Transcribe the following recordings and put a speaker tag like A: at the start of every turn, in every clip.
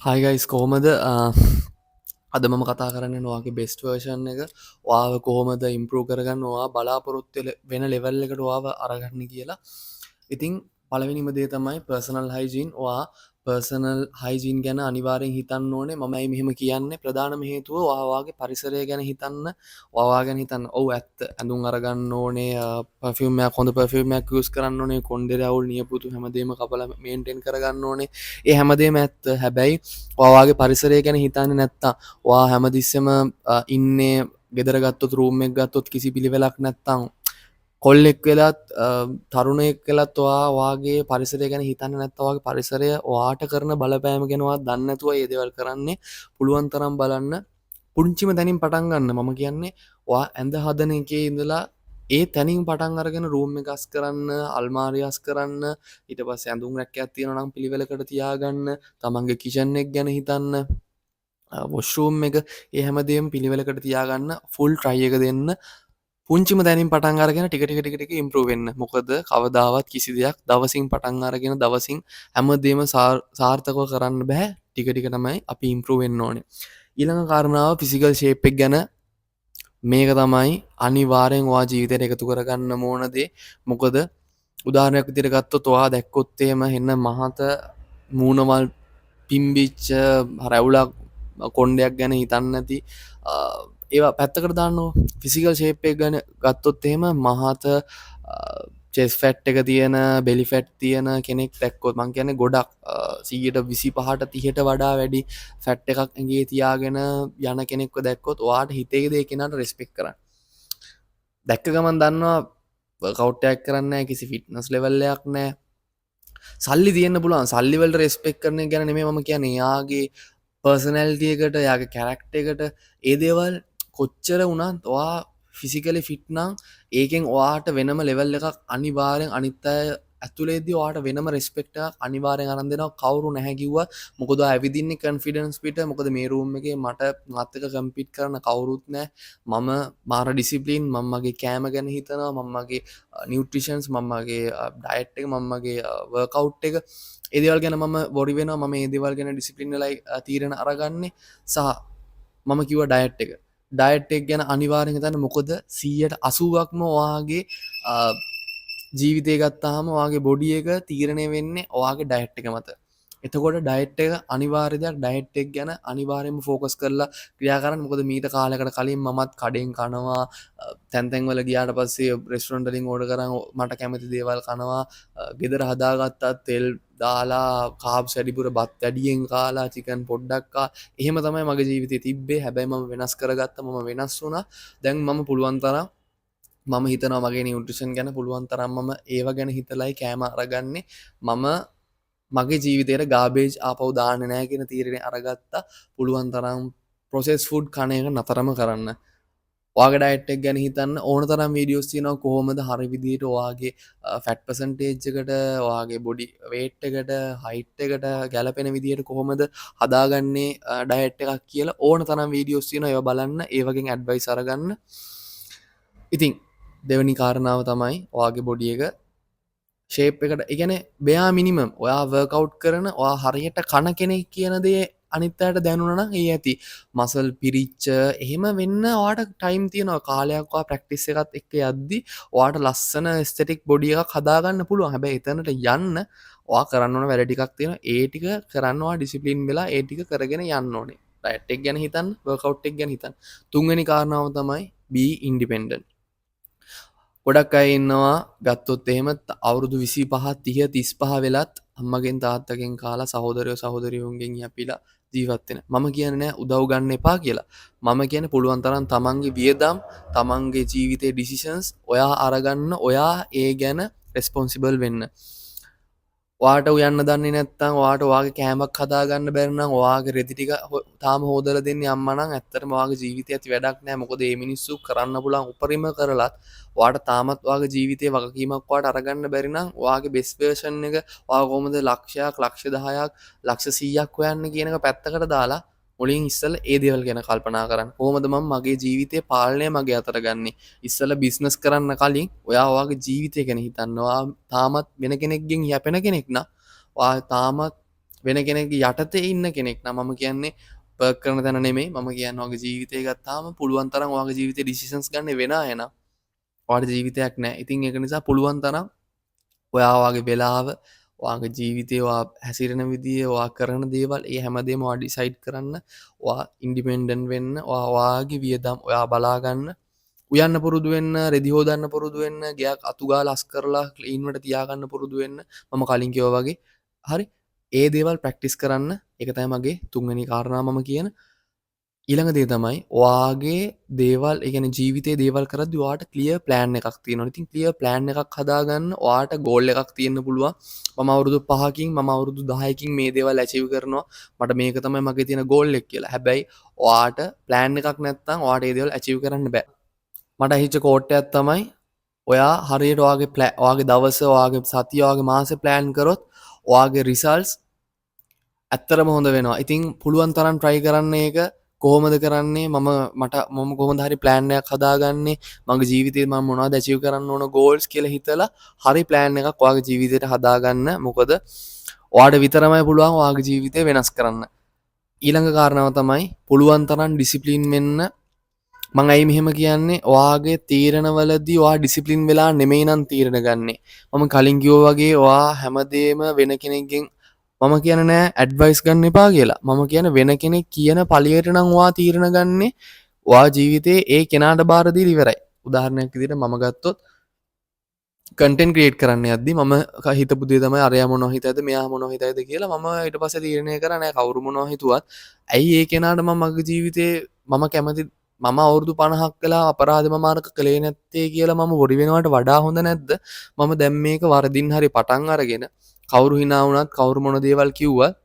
A: හයි guys කොහොමද අද මම කතා කරන්න නොවාගේ බෙස්ට වර්ෂන් එක වාව කොහොමද ඉම්පරූ කරගන්න වා බලාපොරොත්තු වෙන ලෙවල් එකට වාව අරගන්න කියලා ඉතිං පළවෙනිම දේ තමයි පර්සනල් හයිජීන් වා පර්සනල් හයිජීන් ගැන අනිවාරෙන් හිතන්න ඕනේ මමයි මෙහෙම කියන්නේ ප්‍රධානම හේතුව වාවාගේ පරිසරය ගැන හිතන්න වාවා ගැන හිතන්න ඔවු ඇත්ත ඇඳුම් අරගන්න ඕනේ පෆිල්මයක් හොඳ පෆිල්මයක් යස් කරන්න ඕනේ කොන්ඩෙරවුල් නියපුතු හැමදේම කපල මේන්ටෙන් කරගන්න ඕනේ ඒ හැමදේම ඇත්ත හැබැයි වාගේ පරිසරය ගැන හිතන්න නැත්තා වා හැමදිස්සම ඉන්නේ ගෙදරගත්තොත් රූම් එක් ගත්තොත් කිසි පිළිවෙලක් නැත්තං කොල්ලෙක් වෙලත් තරුණයෙක් කලත් වාගේ පරිසරය ගැන හිතන්න නැත්තවාගේ පරිසරය වාට කරන බලපෑම ගෙනවා දන්නතුව ඒදවල් කරන්නේ පුළුවන් තරම් බලන්න පුංචිම තැනින් පටන් ගන්න මම කියන්නේ වා ඇඳ හදන එකේ ඉඳලා ඒ තැනින් පටන් අරගෙන රූම් එකස් කරන්න අල්මාරියස් කරන්න ඊට පස් ඇඳුම් රැක්ක ඇත්තියෙන නම් පිළිවෙලකට තියාගන්න තමන්ගේ කිෂන්නෙක් ගැන හිතන්න වොෂූම් එක ඒ හැමදේම පිළිවෙලකට තියාගන්න ෆුල් ට්‍රයි එක දෙන්න පුංචිම දැනින් පටන් අරගෙන ටික ඉම්ප්‍රවෙන්න මොකද කවදාවත් කිසි දෙයක් දවසින් පටන් අරගෙන දවසින් හැමදේම සාර්ථකව කරන්න බැහැ ටිකටික තමයි අපි ඉම්ප්‍රවෙන්න ඕනේ ඊළඟ කාරණාව ෆිසිකල් ශේප්පෙක් ගැන මේක තමයි අනිවාරෙන් වා ජීවිතයට එකතු කරගන්න මෝනදේ මොකද උදාහරණයක් විදිහට ගත්තොත් ඔයා දැක්කොත්තේම එන්න මහත මූණවල් පිම්බිච්ච රැවුලක් කොන්්ඩයක් ගැන හිතන්න ඇති ඒවා පැත්තකට දාන්න ෆිසිකල් ශේප්පය ගැන ගත්තොත් එහෙම මහත චෙස් ෆැට් එක තියෙන බෙලි ෆැට් තියෙන කෙනෙක් දැක්කොත් මං කියන ගොඩක් 125ට 30ට වඩා වැඩි ෆැට් එකක් ඇගේ තියාගෙන යන කෙනෙක්ව දැක්කොත් ඔයාට හිතේ දේ කෙනාට රෙස්පෙක්ට් කරන්න දැක්ක ගමන් දන්නවා කවුට්ටයක් කරන්න කිසි ෆිට්නස් ලෙවල්ලයක් නෑ සල්ලි තියන්න පුළුවන් සල්ලිවලට රෙස්පෙක් කරන ගැන නෙමේ මම කියන යාගේ පර්සනැල්ටියකට යාගේ කැරක්ට එකට ඒ දේවල් කොච්චර වුණත් ඔයා ෆිසිකලි ෆිට්නම් ඒකෙන් ඔයාට වෙනම ලෙවල් එකක් අනිවාරෙන් අනිත්තය ඇතුලේදී වාට වෙනම රෙස්පෙක්ට අනිවාරෙන් අරන්දෙනවා කවරු නැහැකිව්ව මොකද ඇවිදින්නේ කන්ෆිඩන්ස් පිට මොකද මේ රූම් එක මට මත්තක කම්පිට් කරන කවුරුත් නෑ මම මාර ඩිසිපලින් මමගේ කෑම ගැන හිතනවා මමගේ නිියවට්‍රිෂන්ස් මමගේ ඩයිට් එක මමගේ වර්කව් එක ඒදවල් ගැන මම බොඩි වෙන ම ඒදවල් ගැන ඩිසිපලින් ලයි තීරණ අරගන්නේ සහ මම කිව ඩයිට් එක ඩයිට් එක් ගැන අනිවාරෙන් තන්න මොකොද 180ක්ම වාගේ ජීවිතය ගත්තාහම වගේ බොඩිය එක තීරණය වෙන්නේ ඔයාගේ ඩයිට් එක මත එතකොට ඩයිට් එක අනිවාර්යයක් ඩයිට් එක් ගැන අනිවාර්යම ෆෝකස් කරලා ක්‍රියාකරන්න මොකද මීට කාලකට කලින් මමත් කඩෙන් කනවා තැන්තැන්වල ගියාට පස්සේ රෙස්ටරන්ටලින් ඕඩ කරන්න මට කැමති දේවල් කනවා ගෙදර හදාගත්තත් තෙල් දාලා කාබ් සැඩිපුර බත් වැඩියෙන් කාලා චිකන් පොඩ්ඩක්කා එහෙම තමයි මගේ ජීවිතය තිබ්බේ හැබැයි ම වෙනස් කරගත්ත ම වෙනස් වුනා දැන් මම පුළුවන් තරම් මම හිතනවා මගේ නිියවට්‍රිෂන් ගැන පුළුවන් තරම්මම ඒව ගැන හිතලයි කෑම අරගන්නේ මම මගේ ජීවිතයට ගාබේජ් ආපව් දාන්න නෑ කියෙන තීරණය අරගත්තා පුළුවන් තරම් ප්‍රොසෙස් ෆුඩ් කණයක නතරම කරන්න වාගඩයිට්ක් ගැන හිතන්න ඕන තරම් වීඩියෝස් තියනව කොහොමද හරි විදිට වාගේ ෆැට් පසන්ටේජ්ජකට වාගේ බොඩි වේට්ටකට හයිට්ටකට ගැලපෙන විදියට කොහොමද හදාගන්නේ ඩයිට් එකක් කියලා ඕන තරම් වීඩියෝස් තියන ඒව බලන්න ඒවගෙන් ඇඩ්වයි සරගන්න ඉතින් දෙවනි කාරණාව තමයි ඔයාගේ බොඩිය එක ශේප් එකට ඉගැන බයා මිනිමම් ඔයා වර්කව් කරන ඔයා හරියට කණ කෙනෙක් කියන දේ අනිත්තයට දැනුනන ඒ ඇති මසල් පිරිච්ච එහෙම වෙන්න වාට ටයිම් තියනවා කාලයක්වා ප්‍රක්ටිස් එකත් එක්ක යද්දි වාට ලස්සන ස්තටික් බොඩිය එකක් හදාගන්න පුළුව හැබැ එතනට යන්න වා කරන්නන වැඩටිකක් තියෙන ඒටික කරන්නවා ඩිසිපලින් වෙලා ඒටික කරගෙන යන්න ඕනේ ටෙක් ගැන හිතන් වර්කව්ටෙක් ගැන හිතන් තුන්ගනි කාරණාව තමයි බී ඉන්ඩිපෙන්ඩන් ගොඩක් අය ඉන්නවා ගත්තොත් එහෙමත් අවුරුදු 25 30 35 වෙලත් අම්මගෙන් තාත්තගෙන් කාලා සහෝදරයෝ සහෝදරියෝන්ගෙන් යැපිලා ජීවත් වෙන. මම කියන්නේ නෑ උදව් ගන්න එපා කියලා. මම කියන්නේ පුළුවන් තරම් තමන්ගේ වියදම්, තමන්ගේ ජීවිතේ ඩිසිෂන්ස් ඔයා අරගන්න, ඔයා ඒ ගැන රෙස්පොන්සිබල් වෙන්න. වාට උයන්න දන්නේ නැත්තම් වාට වාගේ කෑමක් හදාගන්න බැරි නම් වාගේ රෙදි ටික තාම හොදලා දෙන්නේ අම්මා නම් ඇත්තටම වාගේ ජීවිතය ඇති වැඩක් නෑ මොකද මේ මිනිස්සු කරන්න පුළුවන් උපරිම කරලත් වාට තාමත් වාගේ ජීවිතේ වගකීමක් වාට අරගන්න බැරි නම් වාගේ බෙස්ට් වර්ෂන් එක වා කොහොමද ලක්ෂයක් ලක්ෂ 10ක් ලක්ෂ 100ක් හොයන්න කියන එක පැත්තකට දාලා මුලින් ඉස්සල ඒ දේවල් ගැන කල්පනා කරන්න කොහොමද මම මගේ ජීවිතය පාලනය මගේ අතට ගන්නේ ඉස්සල බිස්නස් කරන්න කලින් ඔයා ඔයාගේ ජීවිතය ගැන හිතන්නවා තාමත් වෙන කෙනෙක්ගෙන් යැපෙන කෙනෙක් නා තාමත් වෙන කෙනෙක් යටතේ ඉන්න කෙනෙක් නම් මම කියන්නේ වර්ක් කරන තැන නෙමෙයි. මම කියන්නේ ඔයාගේ ජීවිතය ගත්තාම පුළුවන් තරම් ඔයාගේ ජීවිතේ ඩිසිෂන්ස් ගන්න වෙන අය නම් ඔයාට ජීවිතයක් නැහැ. ඉතින් ඒක නිසා පුළුවන් තරම් ඔයා ඔයාගේ වෙලාව, ඔයාගේ ජීවිතේ ඔයා හැසිරෙන විදිය, ඔයා කරන දේවල් ඒ හැමදේම ඔයා ඩිසයිඩ් කරන්න, ඔයා ඉන්ඩිපෙන්ඩන්ට් වෙන්න, ඔයා ඔයාගේ වියදම් ඔයා බලා ගන්න, උයන්න පුරුදු වෙන්න, රෙදි හොදන්න පුරුදු වෙන්න, ගෙයක් අතු ගාලා අස් කරලා ක්ලීන්වට තියාගන්න පුරුදු වෙන්න. මම කලින් කිව්වා වගේ. හරි. ඒ දේවල් ප්‍රැක්ටිස් කරන්න. ඒක තමයි මගේ තුන්වෙනි කාරණා මම කියන. ඊළඟ දේ තමයි ඔයාගේ දේවල්, ඒ කියන්නේ ජීවිතේ දේවල් කරද්දී ඔයාට ක්ලියර් ප්ලෑන් එකක් තියෙනවා. ඉතින් ක්ලියර් ප්ලෑන් එකක් හදාගන්න ඔයාට ගෝල් එකක් තියෙන්න පුළුවන්. මම අවුරුදු 5කින් මම අවුරුදු 10කින් මේ දේවල් ඇචීව් කරනවා. මට මේක තමයි මගේ තියෙන ගෝල් එක කියලා. හැබැයි ඔයාට ප්ලෑන් එකක් නැත්නම් ඔයාට මේ දේවල් ඇචීව් කරන්න බෑ. මට හිච්ච කෝට් එකක් තමයි ඔයා හරියට ඔයාගේ දවස, ඔයාගේ සතිය, ඔයාගේ මාසෙ ප්ලෑන් කරොත් ඔයාගේ රිසල්ට්ස් ඇත්තරම හොඳ වෙනවා. ඉතින් පුළුවන් තරම් try කරන්න ඒක. කොහොමද කරන්නේ? මම කොහොමද හරි ප්ලෑන් එකක් හදාගන්නේ? මගේ ජීවිතේ මම මොනවද ඇචීව් කරන්න ඕන ගෝල්ස් කියලා හිතලා හරි ප්ලෑන් එකක් ඔයාගේ ජීවිතේට හදාගන්න. මොකද ඔයාට විතරමයි පුළුවන් ඔයාගේ ජීවිතේ වෙනස් කරන්න. ඊළඟ කාරණාව තමයි පුළුවන් තරම් ඩිසිප්ලින් වෙන්න. මං ඇයි මෙහෙම කියන්නේ? ඔයාගේ තීරණවලදී ඔයා ඩිසිප්ලින් වෙලා නෙමෙයි නම් තීරණ ගන්නෙ. මම කලින් කිව්වා වගේ ඔයා හැමදේම වෙන කෙනෙක්ගෙන් මම කියන්නේ නෑ ඇඩ්වයිස් ගන්න එපා කියලා. මම කියන්නේ වෙන කෙනෙක් කියන පළියට නම් ඔයා තීරණ ගන්නෙ. ඔයා ජීවිතේ ඒ කෙනාට බාර දීලා ඉවරයි. උදාහරණයක් විදිහට මම ගත්තොත් කන්ටෙන්ට් ක්‍රියේට් කරන්න යද්දි මම හිතපු දේ තමයි අරයා මොනවා හිතයිද මෙයා මොනවා හිතයිද කියලා මම ඊට පස්සේ තීරණය කරා නෑ කවුරු මොනවා හිතුවත් ඇයි ඒ කෙනාට මම මගේ ජීවිතේ මම කැමති මම අවුරුදු 50ක් වෙලා අපරාධ මාර්ග කළේ නැත්තේ කියලා මම වොරි වෙනවට වඩා හොඳ නැද්ද? මම දැන් මේක වරදින් හරි පටන් අරගෙන කවුරු hina වුණත් කවුරු මොන දේවල් කිව්වත්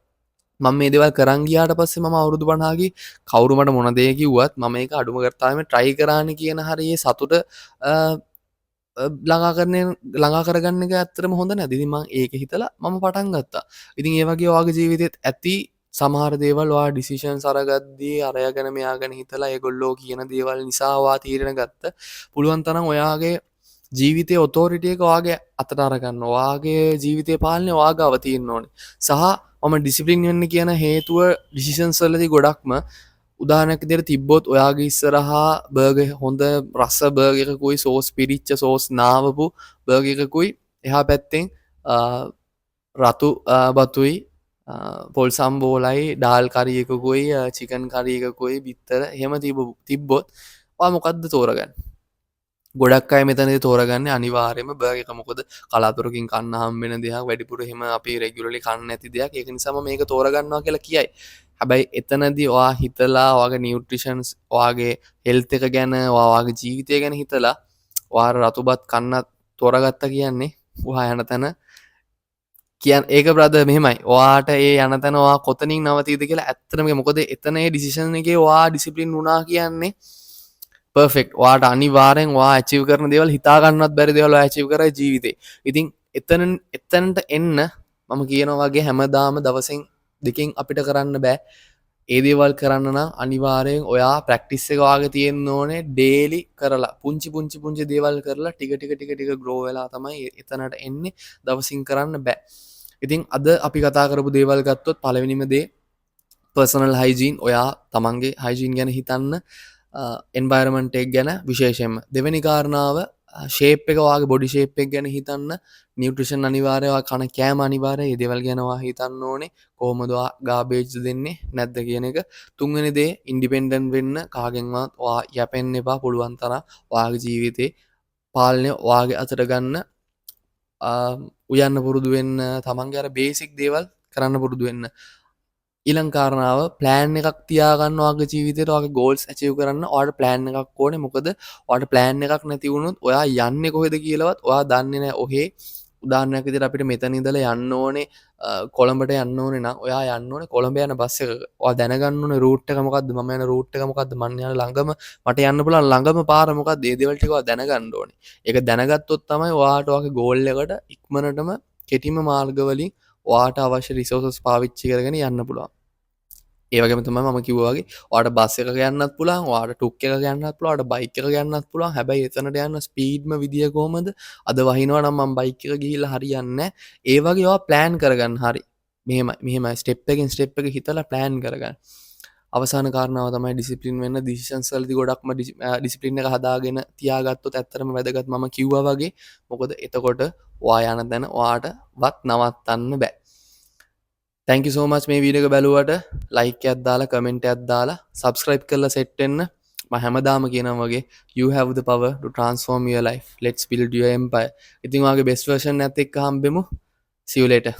A: මම මේ දේවල් කරන් ගියාට පස්සේ මම අවුරුදු 50කි කවුරු මට මොන දේ කිව්වත් මම ඒක අඩුම කරතාවෙම try කරානේ කියන හරියේ සතුට ළඟා කරගන්න එක ඇත්තටම හොඳ නැද්ද? ඉතින් මම ඒක හිතලා මම පටන් ගත්තා. ඉතින් ඒ වගේ ඔයාගේ ජීවිතේත් ඇති සමහර දේවල් ඔයා ඩිසිෂන්ස් අරගද්දී අරයා ගැන මෙයා ගැන හිතලා ඒගොල්ලෝ කියන දේවල් නිසා ඔයා තීරණ ගත්ත. පුළුවන් තරම් ඔයාගේ ජීවිතයේ ඔතොරිටි එක ඔයාගේ අතට අරගන්න. ඔයාගේ ජීවිතේ පාලනය ඔයා ගාව තියෙන්න ඕනේ. සහ මම ඩිසිප්ලින් වෙන්න කියන හේතුව ඩිසිෂන්ස් වලදී ගොඩක්ම උදාහරණයක් විදිහට තිබ්බොත් ඔයාගේ ඉස්සරහා බර්ගර් හොඳ රස බර්ගර් එකකුයි සෝස් පිරිච්ච සෝස් නාවපු බර්ගර් එකකුයි එහා පැත්තෙන් රතු බතුයි පොල් සම්බෝලයි ඩාල් කරි එකකුයි චිකන් කරි එකකුයි බිත්තර එහෙම තිබ්බොත් ඔයා මොකද්ද තෝරගන්නේ? ගොඩක් අය මෙතනදී තෝරගන්නේ අනිවාර්යයෙන්ම බර්ගර් එක. මොකද කලාතුරකින් කන්න හම්බ වෙන දෙයක්, වැඩිපුර එහෙම අපි රෙගියුලර්ලි කන්නේ නැති දෙයක්. ඒක නිසාම මේක තෝරගන්නවා කියලා කියයි. හැබැයි එතනදී ඔයා හිතලා ඔයාගේ නියුට්‍රිෂන්ස්, ඔයාගේ හෙල්ත් එක ගැන, ඔයාගේ ජීවිතය ගැන හිතලා ඔයා රතුබත් කන්න තෝරගත්තා කියන්නේ ඔයා යන තැන ඒක බ්‍රදර් මෙහෙමයි. ඔයාට ඒ යන තැන ඔයා කොතනින් නවතීද කියලා ඇත්තටම මොකද එතන ඒ ඩිසිෂන් එකේ ඔයා ඩිසිප්ලින් වුණා කියන්නේ පර්ෆෙක්ට්. ඔයාට අනිවාර්යෙන් ඔයා ඇචීව් කරන දේවල් හිතා ගන්නවත් බැරි දේවල් ඔයා ඇචීව් කරයි ජීවිතේ. ඉතින් එතනට එන්න මම කියනවා වගේ හැමදාම දවසෙන් දෙකෙන් අපිට කරන්න බෑ. ඒ දේවල් කරන්න නම් අනිවාර්යෙන් ඔයා ප්‍රැක්ටිස් එක වාගේ තියෙන්න ඕනේ. ඩේලි කරලා පුංචි දේවල් කරලා ටික ග්‍රෝ වෙලා තමයි එතනට එන්නේ. දවසින් කරන්න බෑ. ඉතින් අද අපි කතා කරපු දේවල් ගත්තොත් පළවෙනිම දේ පර්සනල් හයිජීන්. ඔයා තමන්ගේ හයිජීන් ගැන හිතන්න. එන්වයරන්මන්ට් එක ගැන විශේෂයෙන්ම. දෙවෙනි කාරණාව ෂේප් එක, ඔයාගේ බොඩි ෂේප් එක ගැන හිතන්න. නියුට්‍රිෂන් අනිවාර්යයි. ඔයා කන කෑම අනිවාර්යයි. මේ දේවල් ගැන ඔයා හිතන්න ඕනේ. කොහොමද ඔයා ගාබේජ් දෙන්නේ නැද්ද කියන එක. තුන්වෙනි දේ ඉන්ඩිපෙන්ඩන්ට් වෙන්න. කාගෙන්වත් ඔයා යැපෙන්න එපා. පුළුවන් තරම් ඔයාගේ ජීවිතේ පාලනය ඔයාගේ අතට ගන්න. උයන්න පුරුදු වෙන්න. තමන්ගේ අර බේසික් දේවල් කරන්න පුරුදු වෙන්න. ඊළඟ කාරණාව ප්ලෑන් එකක් තියාගන්න. ඔයාගේ ජීවිතේට ඔයාගේ ගෝල්ස් ඇචීව් කරන්න ඔයාට ප්ලෑන් එකක් ඕනේ. මොකද ඔයාට ප්ලෑන් එකක් නැති වුණොත් ඔයා යන්නේ කොහෙද කියලාවත් ඔයා දන්නේ නැහැ. ඔහේ උදාහරණයක් විදිහට අපිට මෙතන ඉඳලා යන්න ඕනේ කොළඹට යන්න ඕනේ නම් ඔයා යන්න ඕනේ කොළඹ යන බස් එකක. ඔයා දැනගන්න ඕනේ රූට් එක මොකද්ද, මම යන රූට් එක මොකද්ද, මම යන ළඟම මට යන්න පුළුවන් ළඟම පාර මොකද්ද, මේ දේවල් ටික ඔයා දැනගන්න ඕනේ. ඒක දැනගත්තොත් තමයි ඔයාට ඔයාගේ ගෝල් එකට ඉක්මනටම කෙටිම මාර්ග වලින් ඔයාට අවශ්‍ය රිසෝසස් පාවිච්චි කරගෙන යන්න පුළුවන්. ඒ වගේම තමයි මම කිව්වා වගේ ඔයාට බස් එකක යන්නත් පුළුවන්, ඔයාට ටුක් එකක යන්නත් පුළුවන්, ඔයාට බයික් එකක යන්නත් පුළුවන්. හැබැයි එතනට යන්න ස්පීඩ්ම විදිය කොහමද? අද වහිනවා නම් මම බයික් එක ගිහිල්ලා හරියන්නේ නැහැ. ඒ වගේ ඔයා ප්ලෑන් කරගන්න හරි. මෙහෙම ස්ටෙප් එකෙන් ස්ටෙප් එක හිතලා ප්ලෑන් කරගන්න. අවසාන කාරණාව තමයි ඩිසිප්ලින් වෙන්න. ඩිසිෂන්ස් වලදී ගොඩක්ම ඩිසිප්ලින් එක හදාගෙන තියාගත්තොත් ඇත්තටම වැදගත්. මම කිව්වා වගේ. මොකද එතකොට ඔයා යන තැන ඔයාටවත් නවත්තන්න බෑ. thank you so much මේ වීඩියෝ එක බැලුවට like එකක් දාලා comment එකක් දාලා subscribe කරලා set වෙන්න. මම හැමදාම කියනවා වගේ you have the power to transform your life. Let's build your empire. ඉතින් ඔයාගේ best version එකත් එක්ක හම්බෙමු. See you later.